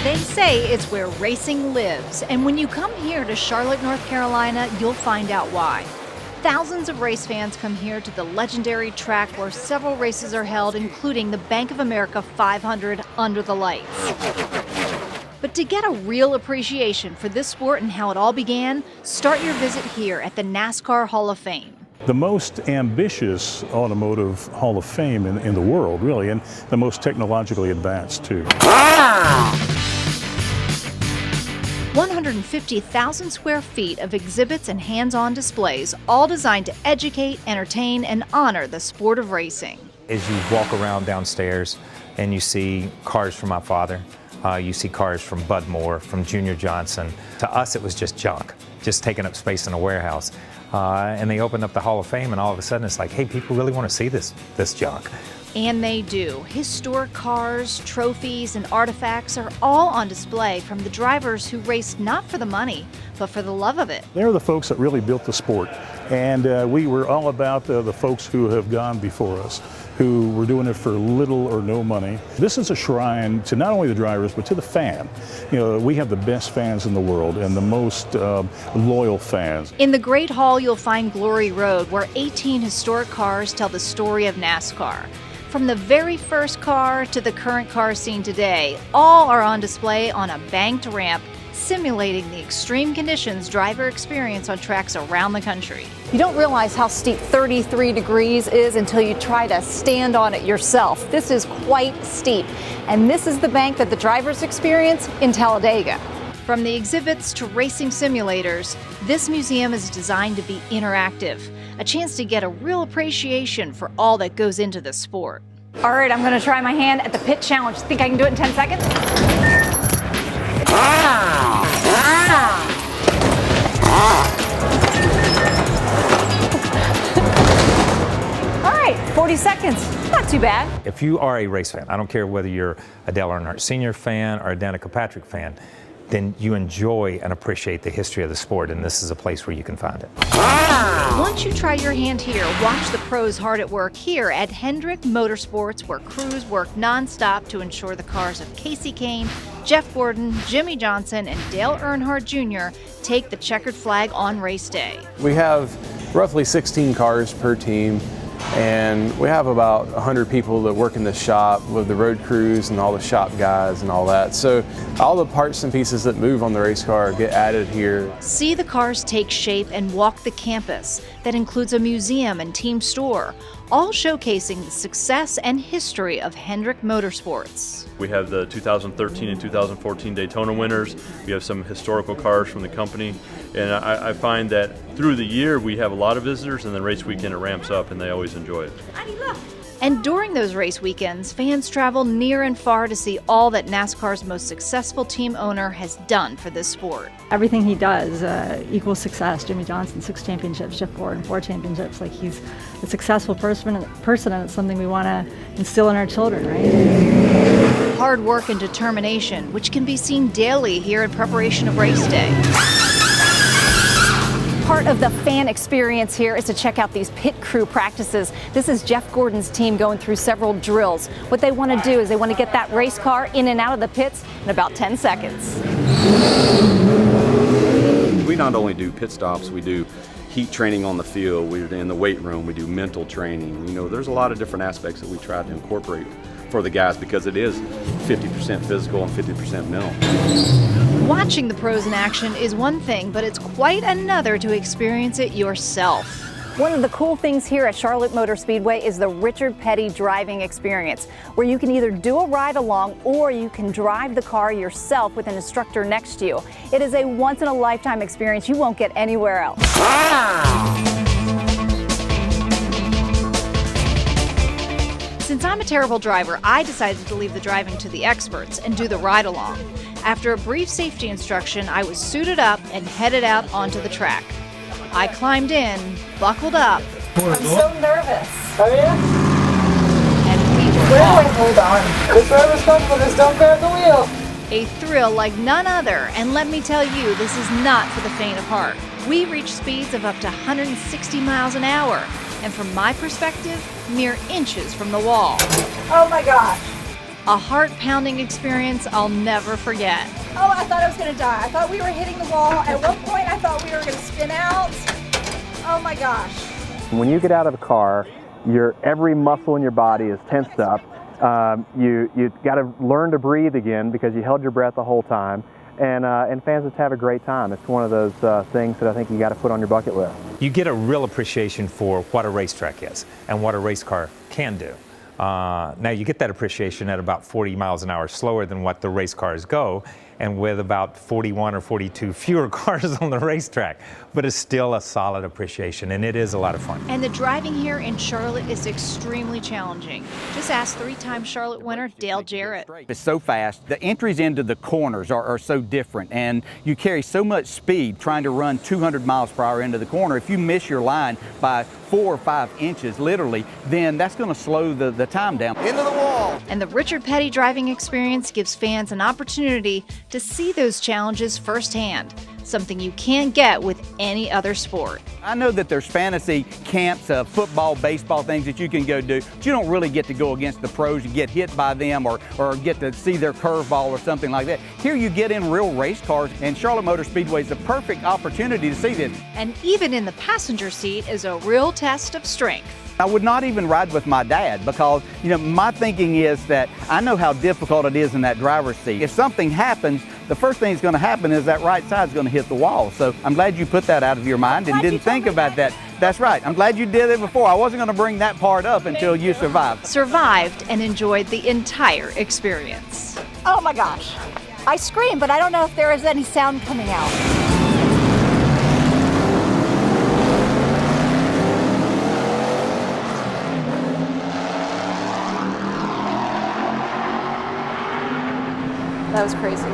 They say it's where racing lives, and when you come here to Charlotte, North Carolina, you'll find out why. Thousands of race fans come here to the legendary track where several races are held, including the Bank of America 500 under the lights. But to get a real appreciation for this sport and how it all began, start your visit here at the NASCAR Hall of Fame. The most ambitious automotive Hall of Fame in the world, really, and the most technologically advanced, too. 150,000 square feet of exhibits and hands-on displays, all designed to educate, entertain, and honor the sport of racing. As you walk around downstairs and you see cars from my father, you see cars from Bud Moore, from Junior Johnson. To us, it was just junk, just taking up space in a warehouse. And they opened up the Hall of Fame, and all of a sudden it's like, hey, people really want to see this junk. And they do. Historic cars, trophies, and artifacts are all on display from the drivers who raced not for the money, but for the love of it. They're the folks that really built the sport. And we were all about the folks who have gone before us, who were doing it for little or no money. This is a shrine to not only the drivers, but to the fan. You know, we have the best fans in the world and the most loyal fans. In the Great Hall, you'll find Glory Road, where 18 historic cars tell the story of NASCAR. From the very first car to the current car seen today, all are on display on a banked ramp, simulating the extreme conditions drivers experience on tracks around the country. You don't realize how steep 33 degrees is until you try to stand on it yourself. This is quite steep, and this is the bank that the drivers experience in Talladega. From the exhibits to racing simulators, this museum is designed to be interactive, a chance to get a real appreciation for all that goes into the sport. All right, I'm going to try my hand at the pit challenge. Think I can do it in 10 seconds? All right, 40 seconds. Not too bad. If you are a race fan, I don't care whether you're a Dale Earnhardt Sr. fan or a Danica Patrick fan, then you enjoy and appreciate the history of the sport, and this is a place where you can find it. Once you try your hand here, watch the pros hard at work here at Hendrick Motorsports, where crews work non-stop to ensure the cars of Casey Kane, Jeff Gordon, Jimmy Johnson, and Dale Earnhardt Jr. take the checkered flag on race day. We have roughly 16 cars per team, and we have about 100 people that work in the shop with the road crews and all the shop guys and all that. So all the parts and pieces that move on the race car get added here. See the cars take shape and walk the campus. That includes a museum and team store, all showcasing the success and history of Hendrick Motorsports. We have the 2013 and 2014 Daytona winners. We have some historical cars from the company. And I find that through the year we have a lot of visitors, and then race weekend it ramps up and they always enjoy it. And during those race weekends, fans travel near and far to see all that NASCAR's most successful team owner has done for this sport. Everything he does equals success. Jimmy Johnson, 6 championships, Jeff Gordon, 4 championships. Like, he's a successful person, and it's something we want to instill in our children, right? Hard work and determination, which can be seen daily here in preparation of race day. Part of the fan experience here is to check out these pit crew practices. This is Jeff Gordon's team going through several drills. What they want to do is they want to get that race car in and out of the pits in about 10 seconds. We not only do pit stops, we do heat training on the field, we're in the weight room, we do mental training. You know, there's a lot of different aspects that we try to incorporate for the guys because it is 50% physical and 50% mental. Watching the pros in action is one thing, but it's quite another to experience it yourself. One of the cool things here at Charlotte Motor Speedway is the Richard Petty driving experience, where you can either do a ride along or you can drive the car yourself with an instructor next to you. It is a once-in-a-lifetime experience you won't get anywhere else. Since I'm a terrible driver, I decided to leave the driving to the experts and do the ride-along. After a brief safety instruction, I was suited up and headed out onto the track. I climbed in, buckled up. I'm so nervous. Oh yeah? And we were Wait, off. hold on. The driver's coming, just don't grab the wheel. A thrill like none other, and let me tell you, this is not for the faint of heart. We reached speeds of up to 160 miles an hour, and from my perspective, mere inches from the wall. Oh my gosh. A heart-pounding experience I'll never forget. Oh, I thought I was going to die. I thought we were hitting the wall. At one point, I thought we were going to spin out. Oh my gosh. When you get out of the car, every muscle in your body is tensed up. You got to learn to breathe again because you held your breath the whole time. And fans just have a great time. It's one of those things that I think you got to put on your bucket list. You get a real appreciation for what a racetrack is and what a race car can do. Now you get that appreciation at about 40 miles an hour slower than what the race cars go, and with about 41 or 42 fewer cars on the racetrack, but it's still a solid appreciation, and it is a lot of fun. And the driving here in Charlotte is extremely challenging. Just ask three-time Charlotte winner Dale Jarrett. It's so fast. The entries into the corners are so different, and you carry so much speed trying to run 200 miles per hour into the corner. If you miss your line by 4 or 5 inches, literally, then that's going to slow the time down. Into the wall. And the Richard Petty driving experience gives fans an opportunity to see those challenges firsthand, something you can't get with any other sport. I know that there's fantasy camps, football, baseball, things that you can go do, but you don't really get to go against the pros. You get hit by them or get to see their curveball or something like that. Here you get in real race cars, and Charlotte Motor Speedway is the perfect opportunity to see this. And even in the passenger seat is a real test of strength. I would not even ride with my dad because, my thinking is that I know how difficult it is in that driver's seat. If something happens, the first thing that's going to happen is that right side is going to hit the wall. So I'm glad you put that out of your mind and didn't think about that. That's right. I'm glad you did it before. I wasn't going to bring that part up until you survived. Survived and enjoyed the entire experience. Oh my gosh. I screamed, but I don't know if there is any sound coming out. That was crazy.